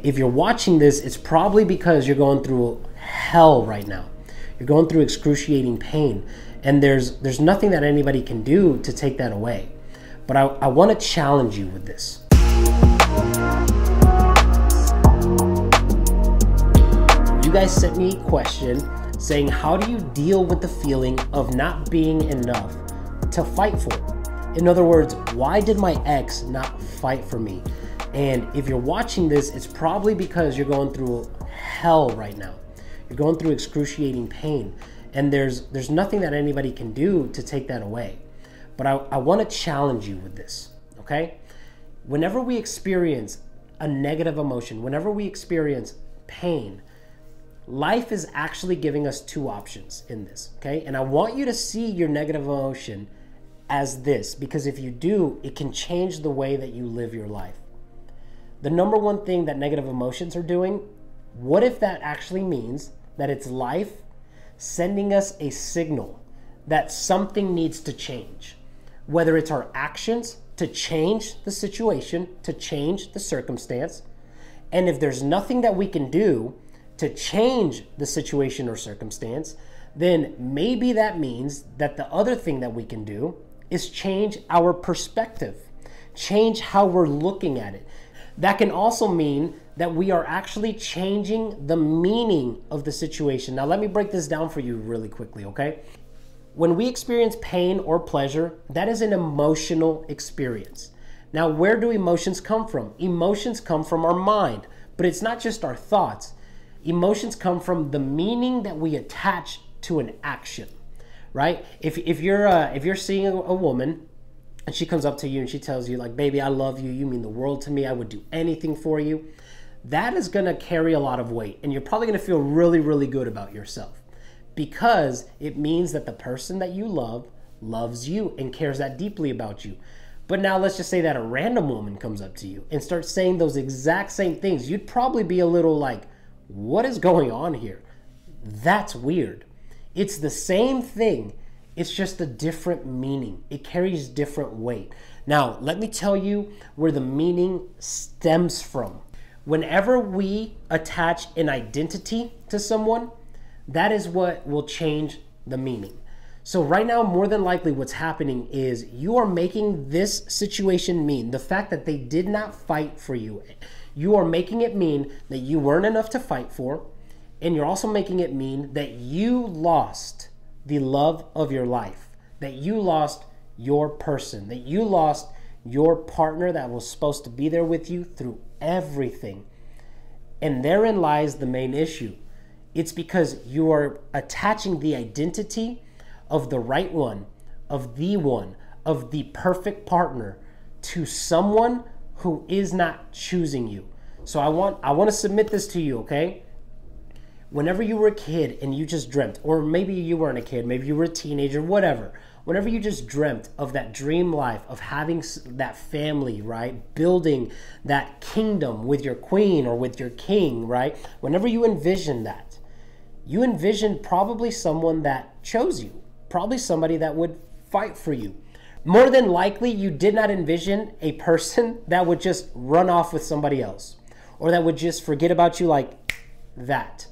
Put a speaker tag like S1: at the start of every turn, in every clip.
S1: If you're watching this, it's probably because you're going through hell right now. You're going through excruciating pain, and there's nothing that anybody can do to take that away. But I want to challenge you with this. You guys sent me a question saying, how do you deal with the feeling of not being enough to fight for? In other words, why did my ex not fight for me? And if you're watching this, it's probably because you're going through hell right now. You're going through excruciating pain, and there's nothing that anybody can do to take that away. But I want to challenge you with this, okay? Whenever we experience a negative emotion, whenever we experience pain, life is actually giving us two options in this, okay? And I want you to see your negative emotion as this, because if you do, it can change the way that you live your life. The number one thing that negative emotions are doing, what if that actually means that it's life sending us a signal that something needs to change? Whether it's our actions to change the situation, to change the circumstance, and if there's nothing that we can do to change the situation or circumstance, then maybe that means that the other thing that we can do is change our perspective, change how we're looking at it. That can also mean that we are actually changing the meaning of the situation. Now, let me break this down for you really quickly, okay? When we experience pain or pleasure, that is an emotional experience. Now, where do emotions come from? Emotions come from our mind, but it's not just our thoughts. Emotions come from the meaning that we attach to an action, right? If you're seeing a woman, and she comes up to you and she tells you, like, baby, I love you. You mean the world to me. I would do anything for you. That is going to carry a lot of weight. And you're probably going to feel really, really good about yourself, because it means that the person that you love loves you and cares that deeply about you. But now let's just say that a random woman comes up to you and starts saying those exact same things. You'd probably be a little like, what is going on here? That's weird. It's the same thing. It's just a different meaning. It carries different weight. Now, let me tell you where the meaning stems from. Whenever we attach an identity to someone, that is what will change the meaning. So right now, more than likely what's happening is you are making this situation mean the fact that they did not fight for you. You are making it mean that you weren't enough to fight for, and you're also making it mean that you lost the love of your life, that you lost your person, that you lost your partner that was supposed to be there with you through everything. And therein lies the main issue. It's because you are attaching the identity of the right one, of the perfect partner to someone who is not choosing you. So I want to submit this to you, okay? Whenever you were a kid and you just dreamt, or maybe you weren't a kid, maybe you were a teenager, whatever. Whenever you just dreamt of that dream life, of having that family, right? Building that kingdom with your queen or with your king, right? Whenever you envisioned that, you envisioned probably someone that chose you, probably somebody that would fight for you. More than likely, you did not envision a person that would just run off with somebody else, or that would just forget about you like that.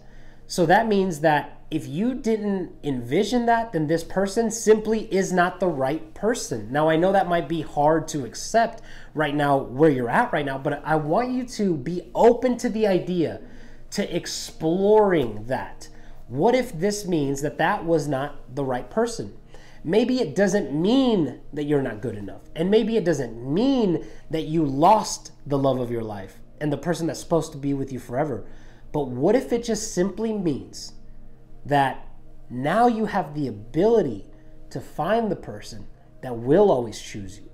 S1: So that means that if you didn't envision that, then this person simply is not the right person. Now, I know that might be hard to accept right now where you're at right now, but I want you to be open to the idea, to exploring that. What if this means that that was not the right person? Maybe it doesn't mean that you're not good enough. And maybe it doesn't mean that you lost the love of your life and the person that's supposed to be with you forever. But what if it just simply means that now you have the ability to find the person that will always choose you?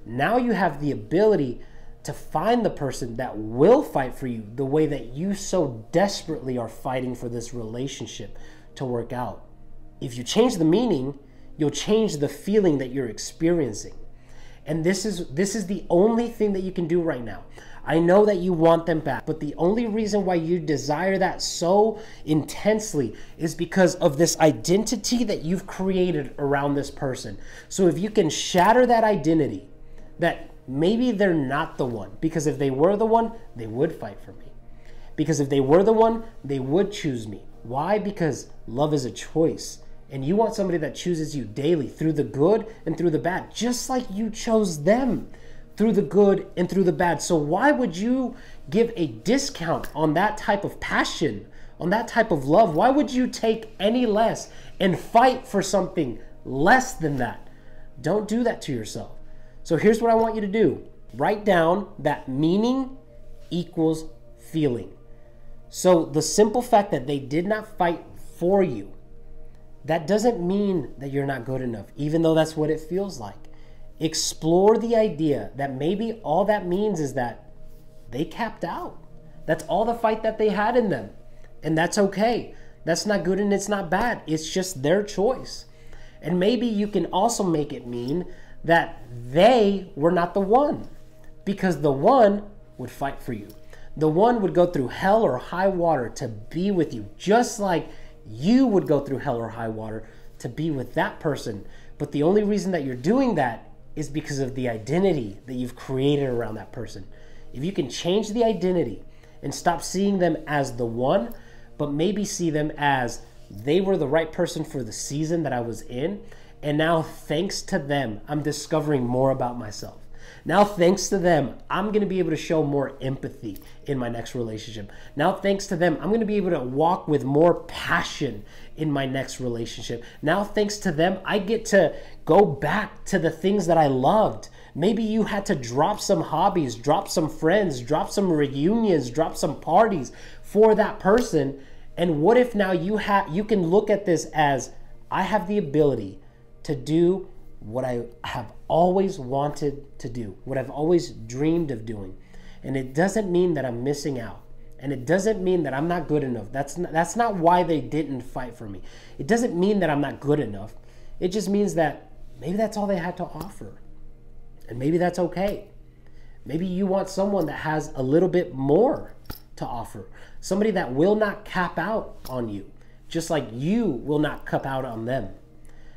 S1: Now you have the ability to find the person that will fight for you the way that you so desperately are fighting for this relationship to work out. If you change the meaning, you'll change the feeling that you're experiencing. And this is the only thing that you can do right now. I know that you want them back, but the only reason why you desire that so intensely is because of this identity that you've created around this person. So if you can shatter that identity, that maybe they're not the one, because if they were the one, they would fight for me. Because if they were the one, they would choose me. Why? Because love is a choice. And you want somebody that chooses you daily through the good and through the bad, just like you chose them through the good and through the bad. So why would you give a discount on that type of passion, on that type of love? Why would you take any less and fight for something less than that? Don't do that to yourself. So here's what I want you to do. Write down that meaning equals feeling. So the simple fact that they did not fight for you, that doesn't mean that you're not good enough, even though that's what it feels like. Explore the idea that maybe all that means is that they capped out. That's all the fight that they had in them. And that's okay. That's not good and it's not bad. It's just their choice. And maybe you can also make it mean that they were not the one, because the one would fight for you. The one would go through hell or high water to be with you, just like you would go through hell or high water to be with that person. But the only reason that you're doing that is because of the identity that you've created around that person. If you can change the identity and stop seeing them as the one, but maybe see them as they were the right person for the season that I was in, and now thanks to them, I'm discovering more about myself. Now, thanks to them, I'm going to be able to show more empathy in my next relationship. Now, thanks to them, I'm going to be able to walk with more passion in my next relationship. Now, thanks to them, I get to go back to the things that I loved. Maybe you had to drop some hobbies, drop some friends, drop some reunions, drop some parties for that person. And what if now you can look at this as, I have the ability to do what I have always wanted to do, what I've always dreamed of doing. And it doesn't mean that I'm missing out. And it doesn't mean that I'm not good enough. That's not why they didn't fight for me. It doesn't mean that I'm not good enough. It just means that maybe that's all they had to offer. And maybe that's okay. Maybe you want someone that has a little bit more to offer. Somebody that will not cap out on you, just like you will not cap out on them.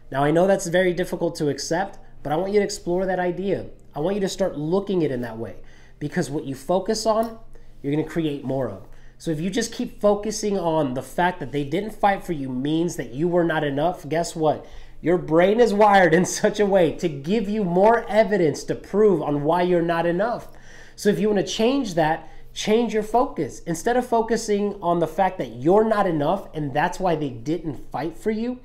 S1: Now, I know that's very difficult to accept, but I want you to explore that idea. I want you to start looking at it in that way, because what you focus on, you're going to create more of. So if you just keep focusing on the fact that they didn't fight for you means that you were not enough, guess what? Your brain is wired in such a way to give you more evidence to prove on why you're not enough. So if you want to change that, change your focus. Instead of focusing on the fact that you're not enough and that's why they didn't fight for you,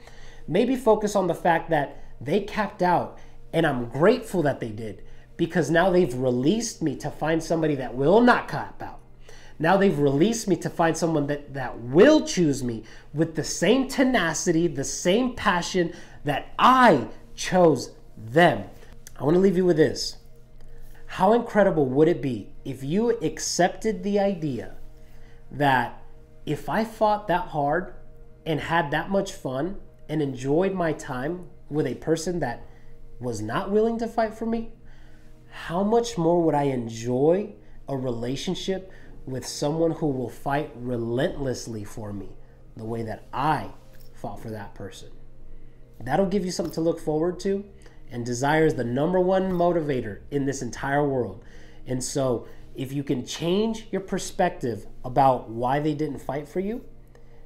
S1: maybe focus on the fact that they capped out, and I'm grateful that they did, because now they've released me to find somebody that will not cap out. Now they've released me to find someone that will choose me with the same tenacity, the same passion that I chose them. I want to leave you with this. How incredible would it be if you accepted the idea that if I fought that hard and had that much fun and enjoyed my time with a person that was not willing to fight for me, how much more would I enjoy a relationship with someone who will fight relentlessly for me the way that I fought for that person? That'll give you something to look forward to, and desire is the #1 motivator in this entire world. And so if you can change your perspective about why they didn't fight for you,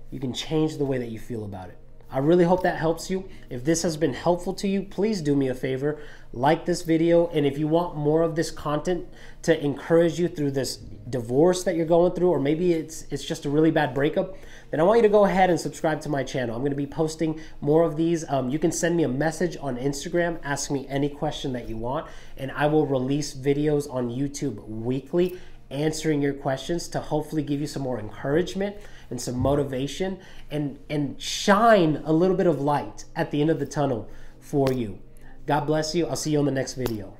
S1: you can change the way that you feel about it. I really hope that helps you. If this has been helpful to you, please do me a favor, like this video. And if you want more of this content to encourage you through this divorce that you're going through, or maybe it's just a really bad breakup, then I want you to go ahead and subscribe to my channel. I'm going to be posting more of these. You can send me a message on Instagram, ask me any question that you want, and I will release videos on YouTube weekly answering your questions to hopefully give you some more encouragement and some motivation, and shine a little bit of light at the end of the tunnel for you. God bless you. I'll see you on the next video.